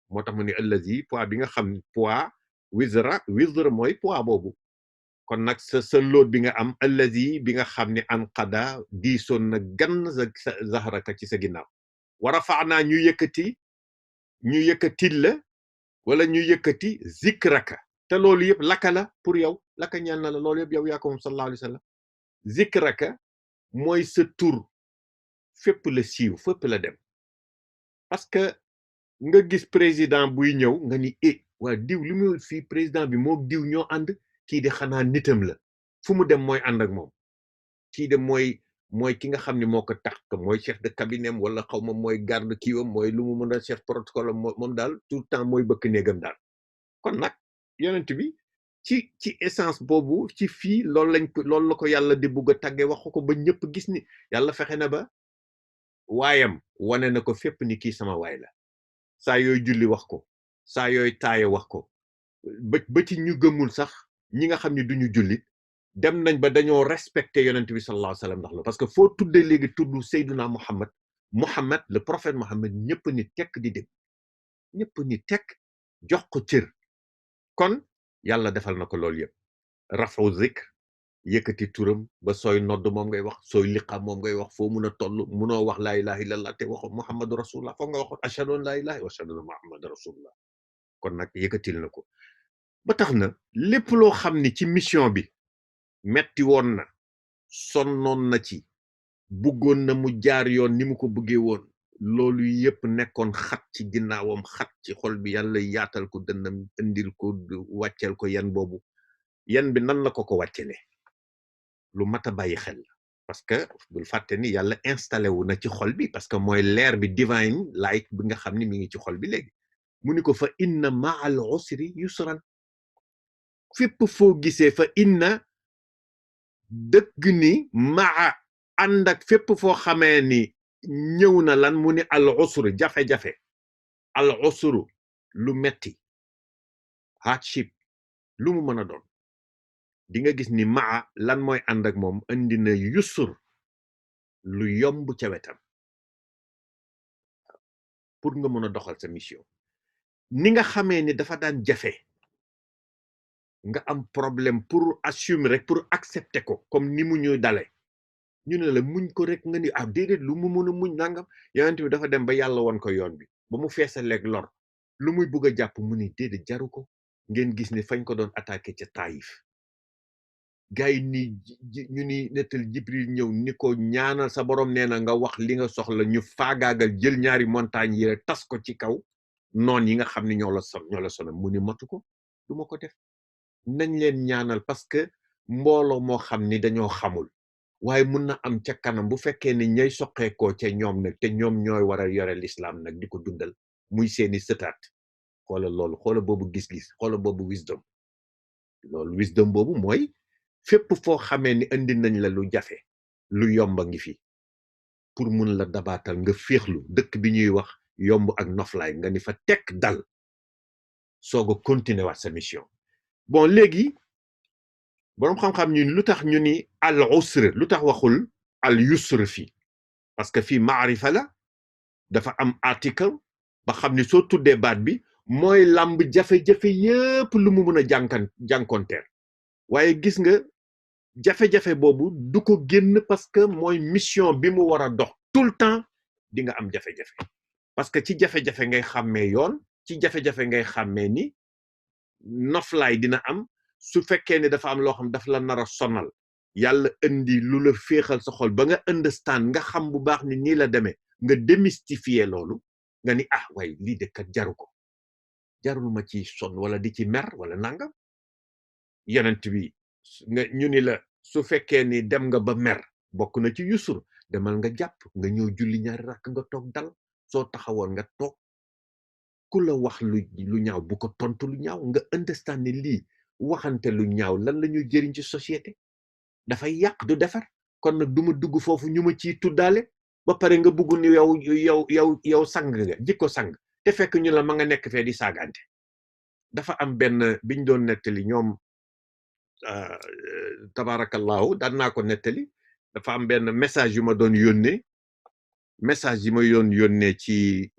moo tax mu ne allazi poids bi nga xam ne poids wizra mooy poids boobu kon nag sa loot bi nga am allazi bi nga xam ne anqada diisoon na gann sa zahraka ci sa ginnaaw wa rafa'na ñu yëkkatil la wala ñu yëkkati zikraka te loolu yëpp laka la pour yow laka ñeel na la loolu yëpp yow yaa ko moom sallallahu alayhi wa sallam zikraka mooy sa tur fépp la siiw fépp la dem parce que nga gis président buy ñëw nga ni waa diw li muy fii président bi moo diw ñoo ànd kii de xanaa nitam la fu mu dem mooy ànd ak moom kii de mooy ki nga xam ne moo ko tax mooy chef de cabinet wala xaw ma mooy garde kiiwam mooy lu mu mën a chef protocole moom daal tout le temps mooy bëkk néegam daal kon nag yonent bi ci essence boobu ci fii loolu la ko yàlla di bugg a tàgge wax ko ba ñëpp gis ni yàlla fexe na ba waayam wane na ko fépp ni kii sama waay la saa yooyu julli wax ko saa yooyu taaye wax ko ba ci ñu gëmul sax ñi nga xam ne duñu jullit dem nañ ba dañoo respecté yonent bi sallallahu alayhi wa sallam ndax la parce que foo tuddee léegi tudd Seyduna Muhammad le prophète Muhammad ñëpp ni tekk di dem ñëpp ni tekk jox ko cër kon yàlla defal na ko loolu yëpp rafu zikr yëkkati turam ba sooy nodd moom ngay wax sooy liqaam moom ngay wax foo mun a toll munoo wax laa ilaha illallah te waxo muhammadu rasulullah foog nga waxoon ashhadu an laa ilaha wa ashhadu anna muhammadu rasulullah kon nag yëkkatil na ko ba tax na lépp loo xam ni ci mission bi metti woon na sonnoon na ci bëggoon na mu jaar yoon ni mu ko bëggee woon loolu yëpp nekkoon xat ci ginnaawam xat ci xol bi yàlla yaatal ko dënnam indil ko wàcceel ko yan boobu yan bi nan la ko wàccele lu mat a bàyyi xel parce que bul fàtte ni yàlla installé wu na ci xol bi parce que mooy leer bi divine light bi nga xam ni mi ngi ci xol bi léegi mu ni ko fa inna ma'al usri yusran fépp foo gisee fa inna dëgg ni maa ànd ak fépp foo xamee ni ñëw na lan mu ni al usru jafe-jafe al usru lu metti hardship lu mu mën a doon di nga gis ni maa lan mooy ànd ak moom indi na yusur lu yomb ca wetam pour nga mën a doxal sa mission ni nga xamee ni dafa daan jafe nga am problème pour assumer rek pour accepter ko comme ni mu ñuy dale ñu ne la muñ ko rek nga ni déedéet lu mu mën a muñ nangam yonent bi dafa dem ba yàlla won ko yoon bi ba mu feesaleeg lor lu muy bëgg a jàpp mu ni déedéet jaru ko ngeen gis ni fañ ko doon attaqué ca Taïf gars yi ni ñu ni nettal Jibril ñëw ni ko ñaanal sa borom nee na nga wax li nga soxla ñu faagaagal jël ñaari montagne yi rek tas ko ci kaw noon yi nga xam ne ñoo la sonal mu ni matu ko du ma ko def nañ leen ñaanal parce que mbooloo moo xam ni dañoo xamul waaye mun na am ca kanam bu fekkee ni ñay soqeekoo ca ñoom nag te ñoom ñooy war a yore l'islam nag di ko dundal muy seeni sëtaat xoola loolu xoola boobu gis-gis xoola boobu wisdom loolu wisdom boobu mooy fépp foo xamee ni indi nañ la lu jafe lu yomba ngi fi pour mun la dabaatal nga féexlu dëkk bi ñuy wax yomb ak noflaay nga ni fa tekk dal soog a continuer waat sa mission bon léegi boroom xam-xam ñu lu tax ñu ni al usr lu tax waxul al yusr fii parce que fii maarifa la dafa am article ba xam ni soo tuddee baat bi mooy làmb jafe-jafe yépp lu mu mën a jànkonteel waaye gis nga jafe-jafe boobu du ko génn parce que mooy mission bi mu war a dox tout le temps di nga am jafe-jafe parce que ci jafe-jafe ngay xàmmee yoon ci jafe-jafe ngay xàmmee ni noflaay dina am su fekkee ne dafa am loo xam dafa la nar a sonal yàlla indi lu la féexal sa xol ba nga understand nga xam bu baax ni nii la demee nga démystifier loolu nga ni waaye lii de kat jaru ko jarul ma ci sonn wala di ci mer wala nangam yonent bi ñu ni la su fekkee ni dem nga ba mer bokk na ci yusur demal nga jàpp nga ñëw julli ñaari rakk nga toog dal soo taxawoon nga toog ku la wax lu ñaaw bu ko tontu lu ñaaw nga understand ni lii waxante lu ñaaw lan la ñuy jëriñ ci société dafay yàq du defar kon nag duma dugg foofu ñu ma ciy tuddaale ba pare nga bugg ni yow sang nga jikko sang te fekk ñu la ma nga nekk fee di saagante dafa am benn biñ doon nettali ñoom tabarakallahu daan naa ko nettali dafa am benn message yu ma doon yónnee message yi ma yónnee ci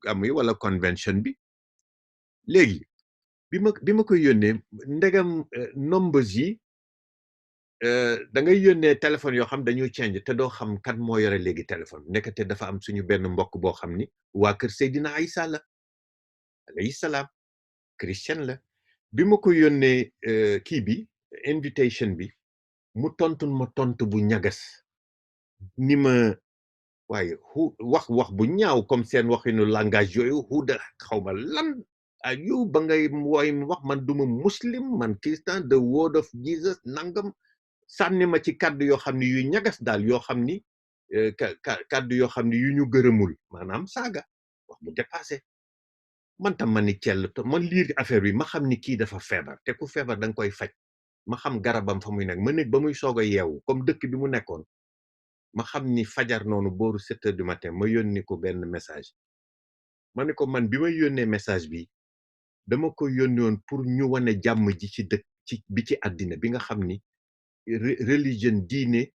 am yi wala convention bi léegi bi ma koy yónnee ndegam numbers yi da ngay yónnee téléphone yoo xam dañuy change te doo xam kan moo yore léegi téléphone nekkate dafa am suñu benn mbokk boo xam ni waa kër Seydina Isa la alayhi salaam christian la bi ma ko yónnee kii bi invitation bi mu tontu ma tontu bu ñagas ni ma waaye wax bu ñaaw comme seen waxinu langage yooyu xuuda xawma lan ayu ba ngay wooy wax man duma muslim man christian the word of Jesus nangam sànni ma ci kàddu yoo xam ne yu ñagas daal yoo xam ni kàddu yoo xam ne yu ñu gërëmul maanaam saaga wax bu dépassé man tam ma ni cell man liir affaire bi ma xam ni kii dafa feebar te ku feebar da nga koy faj ma xam garabam fa muy nekk ma nekk ba muy soog a yeewu comme dëkk bi mu nekkoon ma xam ni fajar noonu booru 7 heures du matin ma yónni ko benn message ma ne ko man bi may yónnee message bi dama ko yónni woon pour ñu wane jàmm ji ci dëkk bi ci àddina bi nga xam ni religion diine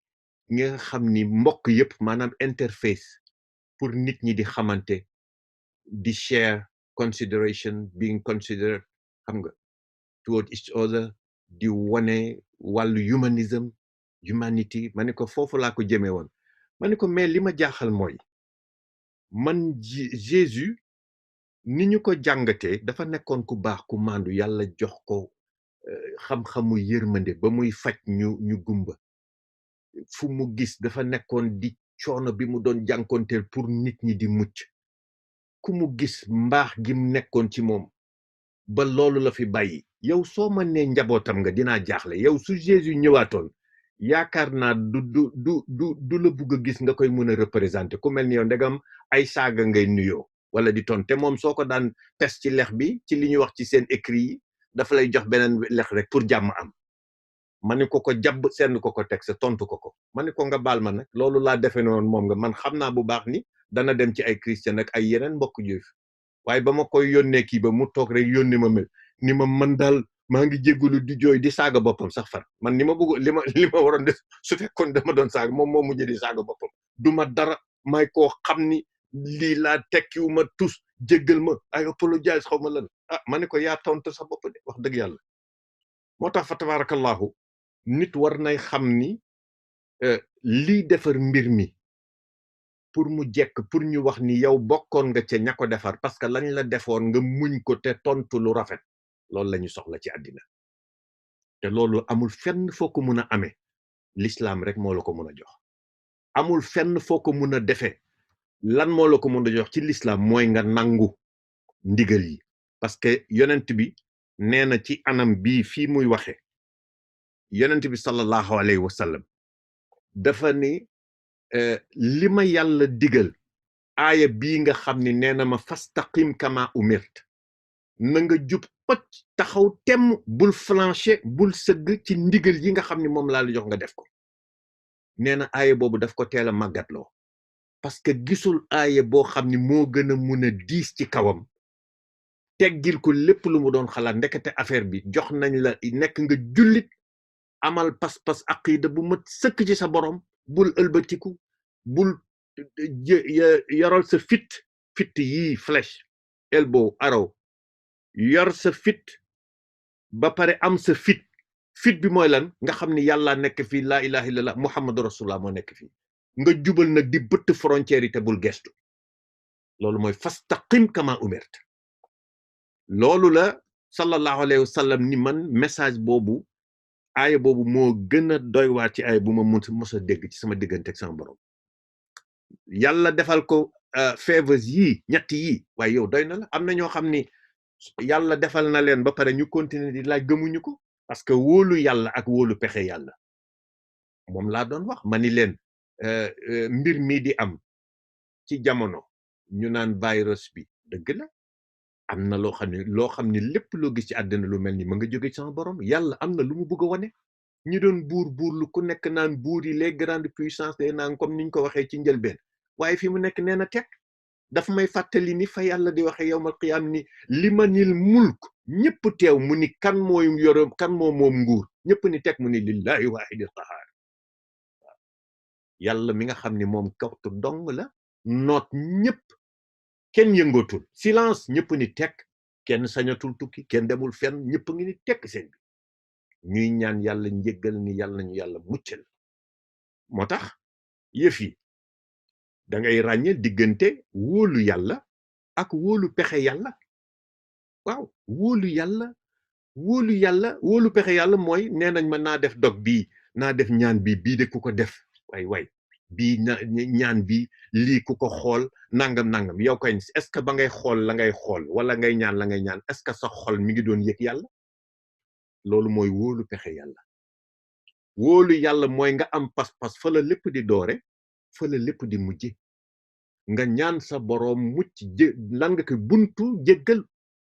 nga xam ni mbokk yëpp maanaam interface pour nit ñi di xamante di share consideration being considered xam nga toward each other di wane wàllu humanity ma ne ko foofu laa ko jëmee woon ma ne ko mais li ma jaaxal mooy man Jésus ni ñu ko jàngatee dafa nekkoon ku baax ku maandu yàlla jox ko xam-xamu yërmande ba muy faj ñu gumba fu mu gis dafa nekkoon di coono bi mu doon jànkonteel pour nit ñi di mucc ku mu gis mbaax gi mu nekkoon ci moom ba loolu la fi bàyyi yow soo ma nee njabootam nga dinaa jaaxle yow su Jésus ñëwaatoon yaakaar naa du la bugg a gis nga koy mën a représenter ku mel ni yow ndegam ay saaga ngay nuyoo wala di ton te moom soo ko daan pes ci lex bi ci li ñuy wax ci seen écrit yi dafa lay jox beneen lex rek pour jàmm am ma ni ko jabb senn ko teg sa tontu ko ma ni ko nga baal ma nag loolu laa defe noonu moom nga man xam naa bu baax ni dana dem ci ay christian ak ay yeneen mbokk juif waaye ba ma koy yónnee kii ba mu toog rek yónni ma mel ni ma man daal maa ngi jégalu di jooy di saaga boppam sax far man li ma waroon def su fekkoon dama doon saaga moom moo mujj di saaga boppam duma dara may koo xam ni lii laa tekkiwu ma tus jéggal ma ay apologize xaw ma lan ma ne ko yaa tontu sa bopp de wax dëgg yàlla moo tax fa tabarakallahu nit war nay xam ni lii defar mbir mi pour mu jekk pour ñu wax ni yow bokkoon nga ca ña ko defar parce que lañ la defoon nga muñ ko te tontu lu rafet loolu la ñu soxla ci àddina te loolu amul fenn foo ko mun a amee l'islam rek moo la ko mun a jox amul fenn foo ko mun a defee lan moo la ko mun a jox ci l'islam mooy nga nangu ndigal yi parce que yonent bi nee na ci anam bii fii muy waxe yonent bi sallallahu alayhi wa sallam dafa ni li ma yàlla digal aaya bii nga xam ni nee na ma fastaqim kama umirt na nga jub pëcc taxaw temm bul flancher bul sëgg ci ndigal yi nga xam ni moom laa la jox nga def ko nee na aaya boobu daf ko teel a màggatloo parce que gisul aaya boo xam ni moo gën a mun a diis ci kawam teggil ko lépp lu mu doon xalaat ndekete affaire bi jox nañ la nekk nga jullit amal pas-pas aqida bu mat sëkk ci sa borom bul ëlbatiku bul yoral sa fit yii flèche elbow arrow yor sa fit ba pare am sa fit bi mooy lan nga xam ni yàlla nekk fii laa ilaha illallah muhammadu rasulullah moo nekk fii nga jubal nag di bëtt frontière yi te bul gestu loolu mooy fastaqim kama umirt loolu la sallallahu alayhi wa sallam ni man message boobu aaya boobu moo gën a doy waar ci aaya bu ma mos a dégg ci sama diggante ak sama borom yàlla defal ko favors yii ñett yii waaye yow doy na la am na ñoo xam ni yàlla defal na leen ba pare ñu continuer di laaj gëmuñu ko parce que wóolu yàlla ak wóolu pexe yàlla moom laa doon wax ma ni leen mbir mii di am ci jamono ñu naan virus bi dëgg la am na loo xam ne lépp loo gis ci àddina lu mel ni ma nga jóge ci sama borom yàlla am na lu mu bëgg a wane ñi doon buur lu ku nekk naan buur yi les grandes puissances day naan comme niñ ko waxee ci njëlbeen waaye fi mu nekk nee na teg daf may fàttali ni fa yàlla di waxe yawmal qiyaam ni limanil mulk ñëpp teew mu ni kan mooy yore kan moom nguur ñëpp ni teg mu ni lillahi waahidil qahaar yàlla mi nga xam ni moom kawtu dong la noot ñëpp kenn yëngootul silence ñëpp ni teg kenn sañatul tukki kenn demul fenn ñëpp a ngi ni tekk seen bi ñuy ñaan yàlla njéggal ni yàlla nañu yàlla muccal moo tax yëf yi da ngay ràññee diggante wóolu yàlla ak wóolu pexe yàlla waaw wóolu yàlla wóolu pexe yàlla mooy nee nañ ma naa def dog bii naa def ñaan bii de ku ko def way bii ñaan bi lii ku ko xool nangam yow koy est-ce que ba ngay xool la ngay xool wala ngay ñaan la ngay ñaan est-ce que sa xol mi ngi doon yëg yàlla loolu mooy wóolu pexe yàlla wóolu yàlla mooy nga am pas-pas fa la lépp di doore fa la lépp di mujje nga ñaan sa boroom mucc lan nga ko buntu jéggal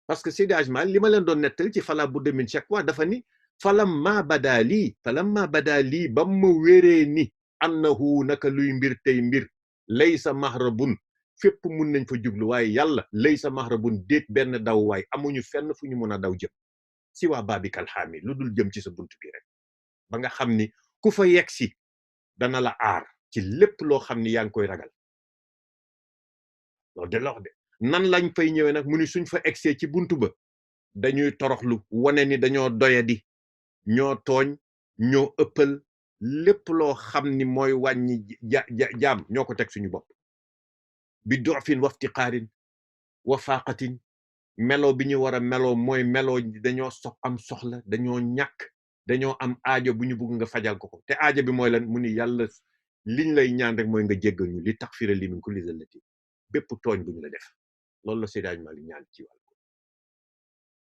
parce que Seydi Hadji Malick li ma leen doon nettali ci fala budda min shakwa dafa ni falamma bada lii ba ma wéree ni annahu naka luy mbir tey mbir laysa mahrabun fépp mun nañ fa jublu waaye yàlla laysa mahrabun déet benn daw waay amuñu fenn fu ñu mun a daw jëm si waa babikal xaami lu dul jëm ci sa buntu bi rek ba nga xam ni ku fa yegg si dana la aar ci lépp loo xam ni yaa ngi koy ragal loolu de lox de nan lañ fay ñëwee nag mu ni suñ fa egsee ci buntu ba dañuy toroxlu wane ni dañoo doyadi ñoo tooñ ñoo ëppal lépp loo xam ni mooy wàññi jaam ñoo ko teg suñu bopp bi dofin waftiqaarin wa faaqatin melo bi ñu war a meloo mooy meloo dañoo am soxla dañoo ñàkk dañoo am aajo bu ñu bëgg nga fajal ko te aajo bi mooy lan mu ni yàlla liñ lay ñaan rek mooy nga jéggal ñu li taxfira li min kulli zallati bépp tooñ bu ñu la def loolu la Seydi Hadji Malick ñaan ci wàll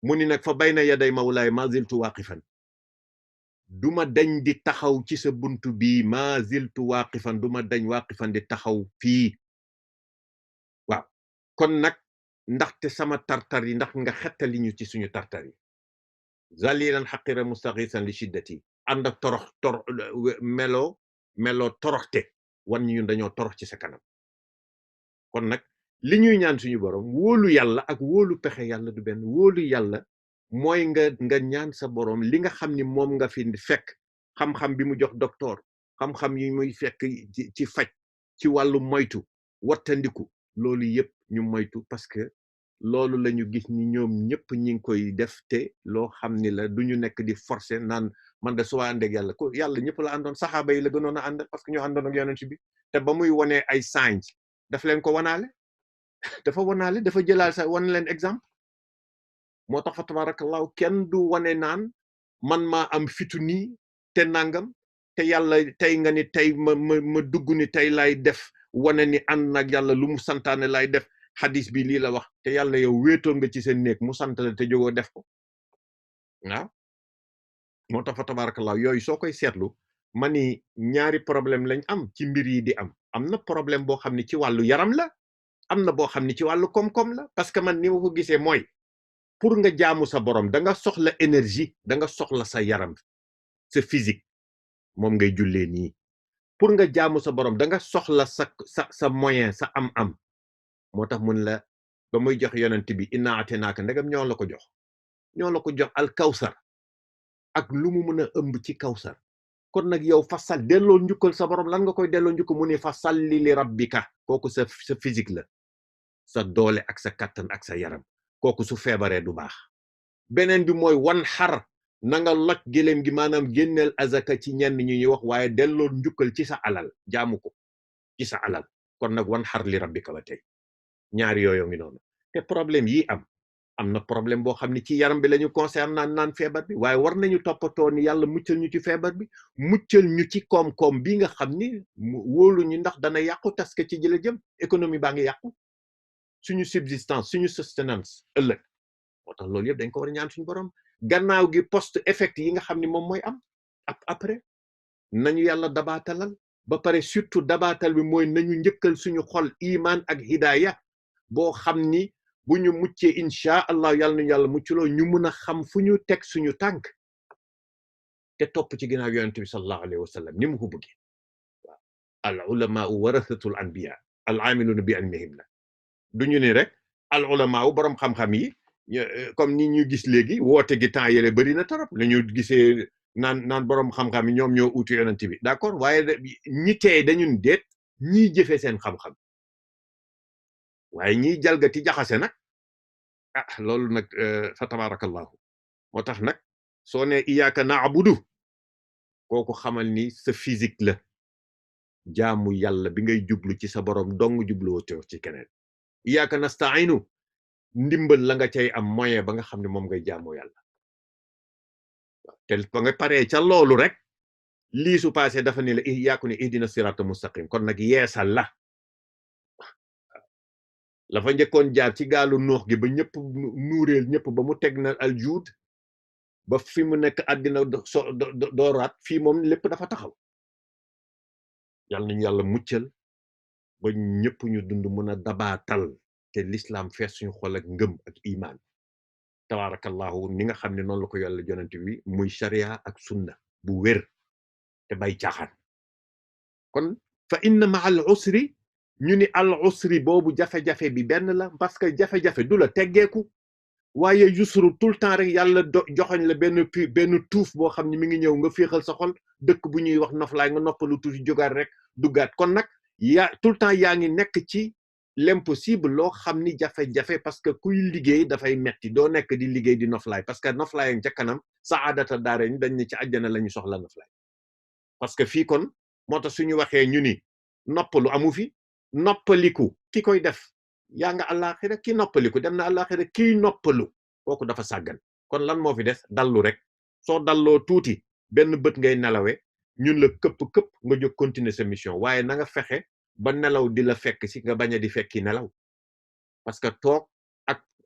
mu ni nag fa bayna yaday mawlaay ma ziltu waaqifan duma dañ di taxaw ci sa buntu bii ma ziltu waaqifan duma dañ waaqifan di taxaw fii waaw kon nag ndaxte sama tartar yi ndax nga xettali ñu ci suñu tartar yi zalilan xaqira mustaxisan li shiddati ànd ak melo toroxte wan ñun dañoo torox ci sa kanam kon nag li ñuy ñaan suñu borom wóolu yàlla ak wóolu pexe yàlla du benn wóolu yàlla mooy nga ñaan sa borom li nga xam ni moom nga fi fekk xam-xam bi mu jox docteur xam-xam yi muy fekk ci faj ci wàllu moytu wattandiku loolu yëpp ñu moytu parce que loolu la ñu gis ni ñoom ñëpp ñi ngi koy def te loo xam ni la du ñu nekk di forcer naan man de soo àndeeg yàlla ko yàlla ñëpp la àndoon saxaaba yi la gënoon a ànd parce que ñoo àndoon ak yonent bi te ba muy wonee ay signs daf leen ko wanaale dafa jëlaal sa wan leen exemple moo tax fa tabarakallahu kenn du wane naan man maa am fitu nii te nangam te yàlla tey nga ni tey ma dugg ni tey lay def wane ni ànd nag yàlla lu mu santaane lay def xadis bi lii la wax te yàlla yow wéetoo nga ci seen néeg mu sant la te jógoo def ko waaw moo tax fa tabarakallahu yooyu soo koy seetlu ma ni ñaari problème lañ am ci mbir yi di am na problème boo xam ne ci wàllu yaram la am na boo xam ne ci wàllu koom-koom la parce que man ni ma ko gisee mooy pour nga jaamu sa borom da nga soxla énergie da nga soxla sa yaram sa physique moom ngay jullee nii pour nga jaamu sa borom da nga soxla sa moyen sa am-am moo tax mun la ba muy jox yonent bi inna ateenaaka ndegam ñoo la ko jox al kawsar ak lu mu mën a ëmb ci kawsar kon nag yow fasal delloo njukkal sa borom lan nga koy delloo njukkal mu ne fasalli li rabbika kooku sa physique la sa doole ak sa kattan ak sa yaram kooku su feebaree du baax beneen bi mooy wan xar na nga loj gëléem gi maanaam génneel azaka ci ñenn ñu ñuy wax waaye delloo njukkal ci sa alal jaamu ko ci sa alal kon nag wan xar li rabbika ba tey ñaari yooyu ngi noonu te problème yi am na problème boo xam ne ci yaram bi la ñu concerne naan feebar bi waaye war nañu toppatoo ni yàlla muccal ñu ci feebar bi muccal ñu ci koom-koom bi nga xam ni wóolu ñu ndax dana yàqu tas que ci jële jëm économie baa ngi yàqu suñu subsistance suñu sustenance ëllëg moo tax loolu yëpp dañ ko war a ñaan suñu borom gannaaw gi post effect yi nga xam ni moom mooy am après nañu yàlla dabaatalal ba pare surtout dabaatal bi mooy nañu njëkkal suñu xol iman ak hidaya boo xam ni bu ñu muccee incha allah yàlla nañu yàlla mucculoo ñu mun a xam fu ñu teg suñu tànk te topp ci ginnaaw yonent bi sallallahu alayhi wa sallam ni mu ko bëggee waaw al ulama warathatul anbiya al amiluna bi ilmihim la du ñu ne rek al ulama borom xam-xam yi comme ni ñu gis léegi woote gi temps yële bëri na torop la ñu gisee naan borom xam-xam yi ñoom ñoo utu yonent bi d'accord waaye ñi teey dañun déet ñiy jëfee seen xam-xam waaye ñiy jalgati jaxase nag loolu nag fa tabarakallahu moo tax nag soo ne iyyaka na'budu kooku xamal ni sa physique la jaamu yàlla bi ngay jublu ci sa borom dong jubluwoo teew ci keneen iyyaka nasta'inu ndimbal la nga cay am moyen ba nga xam ne moom ngay jaamoo yàlla te ba nga paree ca loolu rek lii su passé dafa ni la yàkku ne ihdina sirata mustaqim kon nag yeesal la fa njëkkoon jaar ci gaalu nuux gi ba ñëpp nuureel ñëpp ba mu teg na aljuud ba fi mu nekk àddina dooraat fii moom lépp dafa taxaw yàlla nañu yàlla muccal ba ñëpp ñu dund mën a dabaatal te l'islam fees suñu xol ak ngëm ak iman tabarakallahu ni nga xam ne noonu la ko yàlla yonent bi muy sharia ak sunna bu wér te bay caaxaan kon fa inna ma al usri ñu ni al usri boobu jafe-jafe bi benn la parce que jafe-jafe du la teggeeku waaye yusru tout le temps rek yàlla joxoñ la benn tuuf boo xam ne mi ngi ñëw nga féexal sa xol dëkk bu ñuy wax noflaay nga noppalu tuuti jógaat rek duggaat kon nag tout le temps yaa ngi nekk ci l'impossible loo xam ni jafe-jafe parce que kuy liggéey dafay metti doo nekk di liggéey di noflaay parce que noflaay ak ca kanam saadata daare ni dañ ne ci àjjana la ñu soxla noflaay parce que fii kon moo tax suñu waxee ñu ni noppalu amu fi noppaliku ki koy def yaa nga àllaaxira ki noppaliku dem na àllaaxira kiy noppalu kooku dafa sàggan kon lan moo fi des dallu rek soo dalloo tuuti benn bët ngay nelawe ñun la këpp nga jóg continuer sa mission waaye na nga fexe ba nelaw di la fekk si nga bañ a di fekki nelaw parce que toog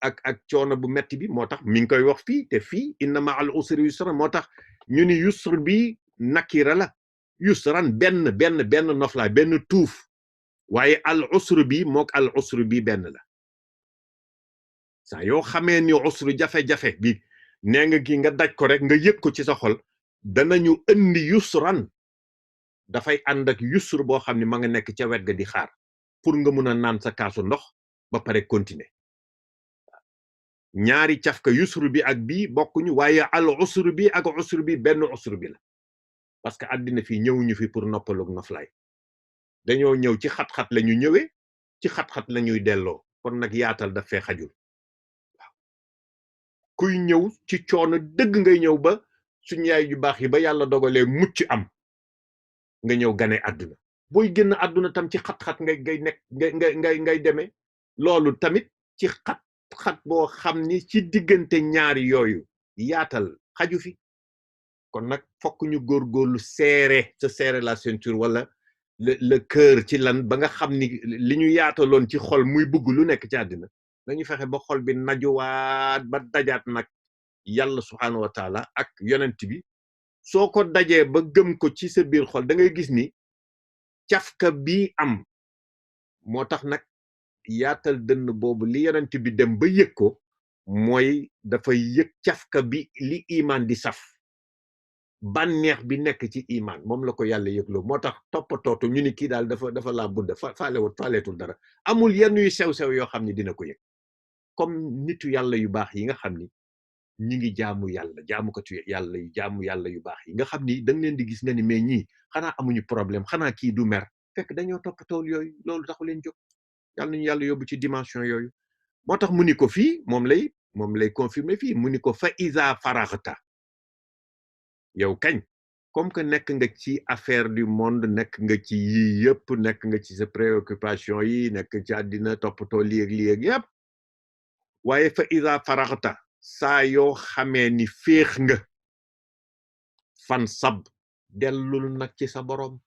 ak coono bu metti bi moo tax mi ngi koy wax fii te fii inna ma al usri yusra moo tax ñu ni yusr bi nakira la yusran benn noflaay benn tuuf waaye al usru bi mook al usru bi benn la saa yoo xamee ni usru jafe-jafe bi nee nga gi nga daj ko rek nga yëg ko ci sa xol danañu indi yusran dafay ànd ak yusr boo xam ne ma nga nekk ca wet ga di xaar pour nga mun a naan sa kaasu ndox ba pare continuer ñaari cafka yusru bi ak bii bokkuñu waaye al usru bi ak usru bi benn usru bi la parce que àddina fii ñëwuñu fi pour noppalug noflaay dañoo ñëw ci xat-xat la ñu ñëwee ci xat-xat la ñuy delloo kon nag yaatal daf fee xajul waaw kuy ñëw ci coono dëgg ngay ñëw ba suñu yaay yu baax yi ba yàlla dogalee mucc am nga ñëw gane àdduna booy génn àdduna tam ci xat-xat ngay demee loolu tamit ci xat boo xam ni ci diggante ñaari yooyu yaatal xaju fi kon nag fokk ñu góorgóorlu serrer la ceinture wala le cœur ci lan ba nga xam ni li ñu yaataloon ci xol muy bëgg lu nekk ci àddina dañu fexe ba xol bi najuwaat ba dajaat nag yàlla subhaanahu wa taala ak yonent bi soo ko dajee ba gëm ko ci sa biir xol da ngay gis ni cafka bi am moo tax nag yaatal dënn boobu li yonent bi dem ba yëg ko mooy dafay yëg cafka bi li iman di saf bànneex bi nekk ci iman moom la ko yàlla yëgloo moo tax toppatootu ñu ni kii daal dafa laa budda faaleetul dara amul yenn yu sew-sew yoo xam ni dina ko yëg comme nitu yàlla yu baax yi nga xam ni ñi ngi jaamu yàlla jaamukatu yàlla yu baax yi nga xam ni da nga leen di gis nga ni mais ñii xanaa amuñu problème xanaa kii du mer fekk dañoo toppatool yooyu loolu taxu leen jóg yàlla nañu yàlla yóbbu ci dimension yooyu moo tax mu ni ko fii moom lay confirmer fii mu ni ko fa iza faraxta yow kañ comme que nekk nga ci affaire du monde nekk nga ci yii yëpp nekk nga ci sa préoccupation yi nekk ci àddina toppatoo lii ak yëpp waaye fa iza faraxta saa yoo xamee ni féex nga fan sab dellul nag ci sa boroom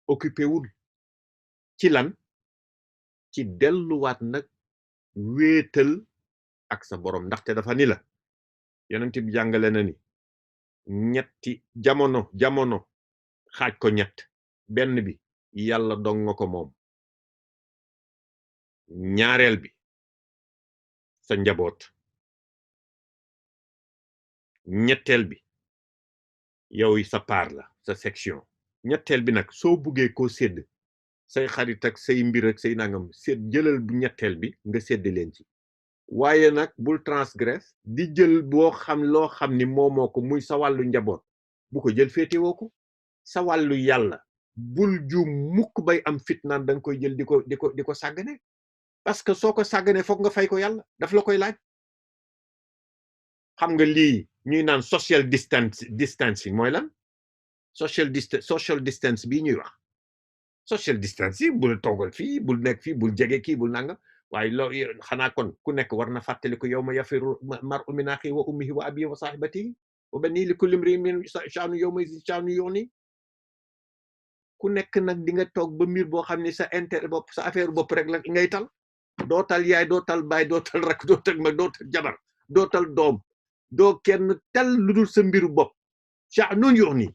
occupé wul ci lan ci delluwaat nag wéetal ak sa boroom ndaxte dafa ni la yonent bi jàngale na ni ñetti jamono xaaj ko ñett benn bi yàlla dong nga ko moom ñaareel bi sa njaboot ñetteel bi yow sa part la sa section ñetteel bi nag soo buggee koo sédd say xarit ak say mbir ak say nangam sédd jëlal bu ñetteel bi nga sédd leen ci waaye nag bul transgresse di jël loo xam ni moomoo ko muy sa wàllu njaboot bu ko jël féetewoo ko sa wàllu yàlla bul ju mukk bay am fitnaan da nga koy jël di ko sàggane parce que soo ko sàggane foog nga fay ko yàlla daf la koy laaj xam nga lii ñuy naan social distancing mooy lan social distance bii ñuy wax social distancing bul toogal fii bul nekk fii bul jege kii bul nanga waaye loo xanaa kon ku nekk war na fàttali ko yow ma yafiru mar'u min axiihi wa ummihi wa abiihi wa saahibatihi wa baniihi li kulli imri'in minhum sha'nun yawma idhin sha'nun yughnihi ku nekk nag di nga toog ba mbir boo xam ne sa intérêt bopp sa affaire bopp rek la ngay tal doo tal yaay doo tal baay doo tal rak doo tal mag doo tal jabar doo tal doom doo kenn tal lu dul sa mbiru bopp sha'nun yughnihi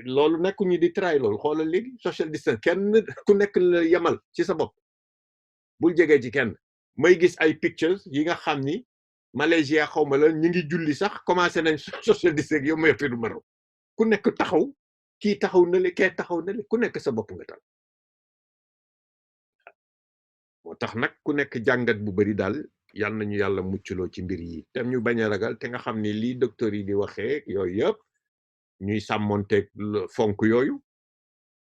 loolu nekk ñu di tray loolu xoolal léegi social distance kenn ku nekk la yemal ci sa bopp bul jegee ci kenn may gis ay pictures yi nga xam ni Malaysia xawma la ñu ngi julli sax commencé nañ social distance yow ma yafiru maro ku nekk taxaw kii taxaw na le kee taxaw na le ku nekk sa bopp nga tal moo tax nag ku nekk jàngat bu bari daal yal nañu yàlla muccloo ci mbir yi te ñu bañ a ragal te nga xam ni lii docteur yi di waxee yooyu yëpp ñuy sàmmonteeg fonk yooyu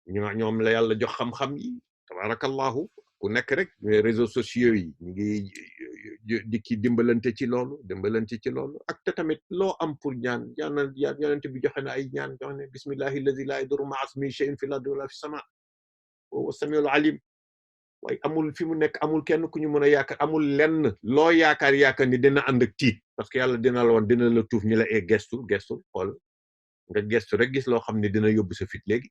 ñoom la yàlla jox xam-xam yi tabarakallahu ku nekk rek réseaux sociaux yi ñu ngi di ki dimbalante ci loolu ak te tamit loo am pour ñaan ñaanal yonent bi joxe na ay ñaan joxe ne bismillahi allazi la yadurru ma'a ismihi shay'un fil ardi wala fis sama wa huwa samiul alim waaye amul fi mu nekk amul kenn ku ñu mën a yaakaar amul lenn loo yaakaar ni dina ànd ak tiit parce que yàlla dina la woon dina la tuuf ni la gestu xool nga gestu rek gis loo xam ne dina yóbbu sa fit léegi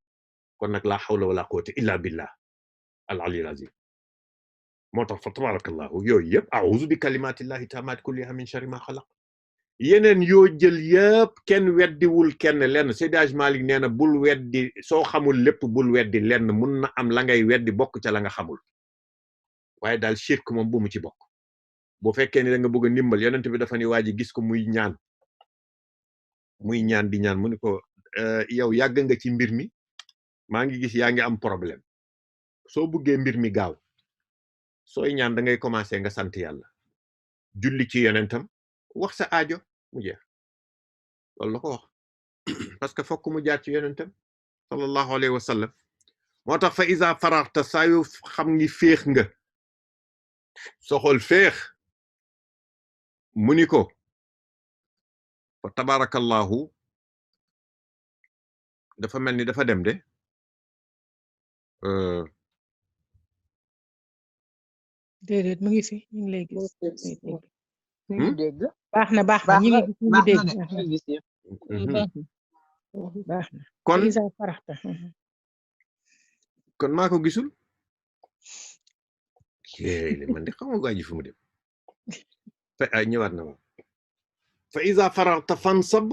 kon nag laa hawla wala quwwata illa billah al aliyyil azim moo tax fa tabarakallahu yooyu yëpp a'udhu bi kalimatillahi tammati kulliha min sharri ma xalaq yeneen yoo jël yëpp kenn weddiwul kenn lenn Seydi Hadji Malick nee na bul weddi soo xamul lépp bul weddi lenn mun na am la ngay weddi bokk ca la nga xamul waaye daal shirk moom bu mu ci bokk bu fekkee ni da nga bëgg a ndimbal yonent bi dafa ni waa ji gis ko muy ñaan di ñaan mu ni ko yow yàgg nga ci mbir mi maa ngi gis yaa ngi am problème soo buggee mbir mi gaaw sooy ñaan da ngay commencer nga sant yàlla julli ci yonentam wax sa aajo mu jeex loolu la ko wax parce que fokk mu jaar ci yonentam sallallahu alayhi wa sallam moo tax fa iza faraxta saa yu xam ngi féex nga soxol féex mu ni ko fa tabarakallahu dafa mel ni dafa dem de déedéet mu ngi fi ñu ngi lay gis ñu ngi dégg baax na ñu ngi dégg baax na kon isa faraxta kon maa ko gisul man de xam nga waa ji fu mu dem fa ñëwaat na ma fa iza faraxta fansab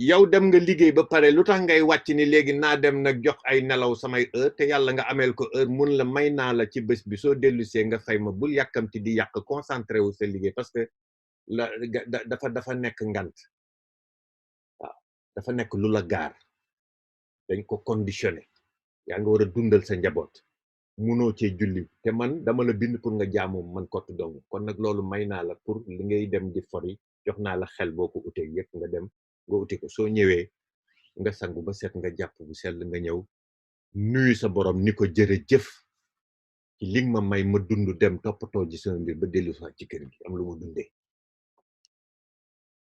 yow dem nga liggéey ba pare lu tax ngay wàcc ni léegi naa dem nag jox ay nelaw samay heure te yàlla nga ameel ko heure mun la may naa la ci bés bi soo dellusee nga fay ma bul yàkkamti di yàq concentré wu sa liggéey parce que dafa nekk ngant waaw dafa nekk lu la gaar dañ ko conditionné yaa nga war a dundal sa njaboot munoo cee julli te man dama la bind pour nga jaamu man kottu dong kon nag loolu may naa la pour li ngay dem di fori jox naa la xel boo ko utee yëpp nga dem nga uti ko soo ñëwee nga sangu ba set nga jàpp bu sell nga ñëw nuyu sa borom ni ko jërëjëf ci li ma may ma dund dem toppatoo ji sama mbir ba dellu sax ci kër gi am lu mu dundee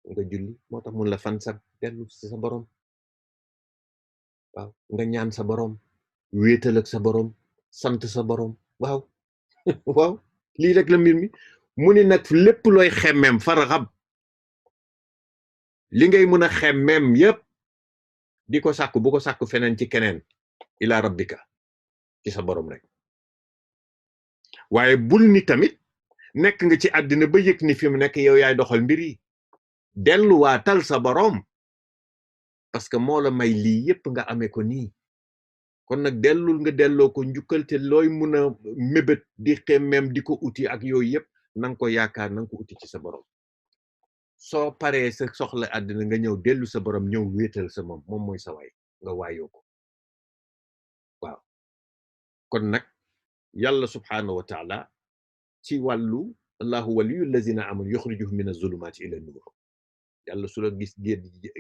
nga julli moo tax mun la fan sa dellu ci sa borom waaw nga ñaan sa borom wéetal ak sa borom sant sa borom waaw waaw lii rek la mbir mi mu ni nag lépp looy xemmeem faraxab li ngay mën a xemmeem yépp di ko sàkku bu ko sàkku feneen ci keneen ila rabbika ci sa borom rek waaye bul ni tamit nekk nga ci àddina ba yëg ni fi mu nekk yow yaay doxal mbir yi delluwaatal sa borom parce que moo la may lii yépp nga amee ko nii kon nag dellul nga delloo ko njukkal te looy mun a mébét di xemmeem di ko uti ak yooyu yépp nanga ko yaakaar nanga ko uti ci sa borom soo paree sa soxla àddina nga ñëw dellu sa borom ñëw wéetal sa moom mooy sa waay nga waayoo ko waaw kon nag yàlla subhanahu wa taala ci wàllu allahu waliyu lazina amanu yuxrijuhum min az-zulumati ila nur yàlla su la gis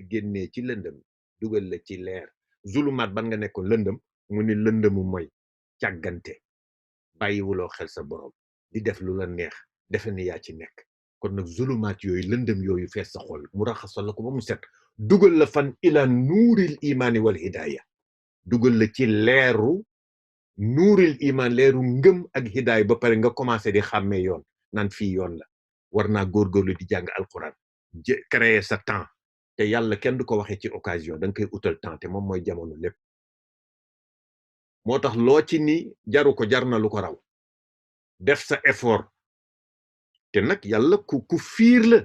génnee ci lëndëm dugal la ci leer zulumaat ban nga nekkoon lëndëm mu ni lëndëmu mooy càggante bàyyiwuloo xel sa borom di def lu la neex defe ni yaa ci nekk kon nag zulumaat yooyu lëndëm yooyu fees sa xol mu raxasal la ko ba mu set dugal la fan ila nuuril imaani wal hidaaya dugal la ci leeru nuuril imaan leeru ngëm ak hidaaya ba pare nga commencé di xàmmee yoon naan fii yoon la war naa góorgóorlu di jàng alquran créer sa temps te yàlla kenn du ko waxee ci occasion da nga koy utal temps te moom mooy jamono lépp moo tax loo ci ni jaru ko jar na lu ko raw def sa effort te nag yàlla ku fiir la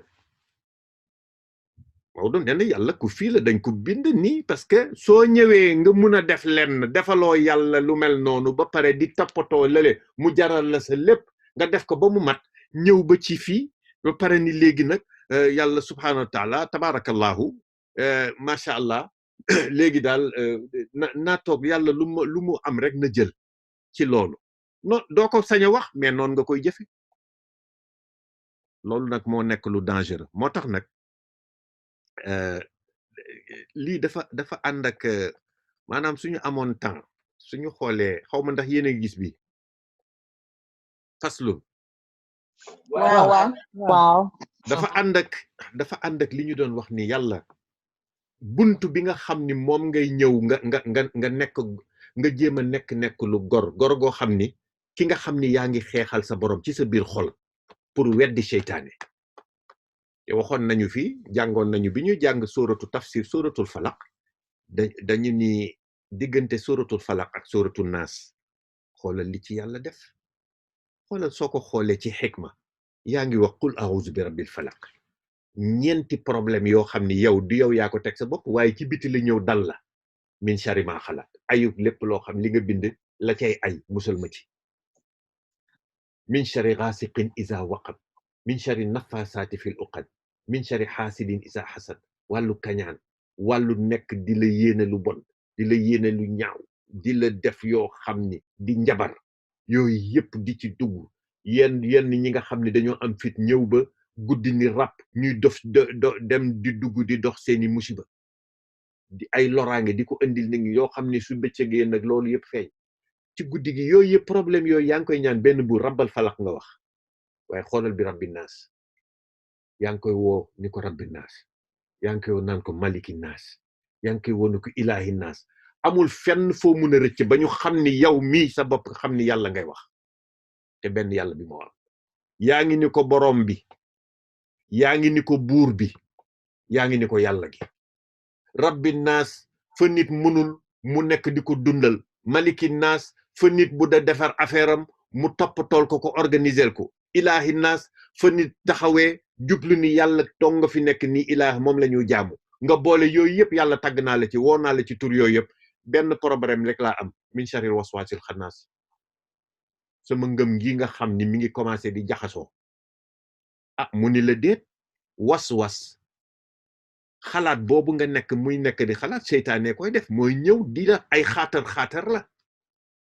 Maodo nee na yàlla ku fiir la dañ ko bind nii parce que soo ñëwee nga mun a def lenn defaloo yàlla lu mel noonu ba pare di toppatoo lale mu jaral la sa lépp nga def ko ba mu mat ñëw ba ci fii ba pare ni léegi nag yàlla subhaanahu wa taala tabarakallahu macha allah léegi daal naa toog yàlla lu mu am rek na jël ci loolu non doo ko sañ a wax mais noonu nga koy jëfe loolu nag moo nekk lu dangereux moo tax nag lii dafa ànd ak maanaam suñu amoon temps suñu xoolee xaw ma ndax yéen a gis bi faslun waaw dafa ànd ak li ñu doon wax ni yàlla buntu bi nga xam ni moom ngay ñëw nga nekk nga jéem a nekk lu gor goo xam ni ki nga xam ni yaa ngi xeexal sa borom ci sa biir xol pour weddi seytaane te waxoon nañu fi jàngoon nañu bi ñuy jàng sóoratu tafsir sóoratul falaq dañu ni diggante sóoratul falaq ak sóoratul naas xoolal li ci yàlla def xoolal soo ko xoolee ci xikma yaa ngi wax qul a'uuzu bi rabbil falaq ñeenti problème yoo xam ni yow du yow yaa ko teg sa bopp waaye ci biti la ñëw dal la min sharri ma xalaq ayub lépp loo xam li nga bind la cay ay musal ma ci min sharri ghasiqin iza waqab min sharri naffasaati fil uqad min sharri xaasidin iza xasad wàllu kañaan wàllu nekk di la yéene lu bon di la yéene lu ñaaw di la def yoo xam ni di njabar yooyu yëpp di ci dugg yenn ñi nga xam ne dañoo am fit ñëw ba guddi ni ràpp ñuy dem di dugg di dox seeni musiba di ay loraange di ko indil nit ñi yoo xam ne su bëccëgee nag loolu yëpp feeñ ci guddi gi yooyu yëpp problème yooyu yaa ngi koy ñaan benn bu rabbal falaq nga wax waaye xoolal bi rabbi naas yaa ngi koy woo ni ko rabbi naas yaa ngi koy woo naan ko maliki naas yaa ngi koy woo ni ko ilahi naas amul fenn foo mun a rëcc ba ñu xam ni yow mii sa bopp xam ni yàlla ngay wax te benn yàlla bi moo am yaa ngi ni ko borom bi yaa ngi ni ko buur bi yaa ngi ni ko yàlla gi rabbi naas fa nit mënul mu nekk di ko dundal maliki naas fa nit bu da defar affaire am mu toppatool ko organiser ko ilahi naas fa nit taxawee jublu ni yàlla tong nga fi nekk ni ilaah moom la ñu jaamu nga boole yooyu yëpp yàlla tagg naa la ci woo naa la ci tur yooyu yëpp benn problème rek laa am min sharril waswasil xannaas sama ngëm gi nga xam ni mi ngi commencé di jaxasoo mu ni la déet was xalaat boobu nga nekk muy nekk di xalaat seytaane koy def mooy ñëw di la ay xaatar la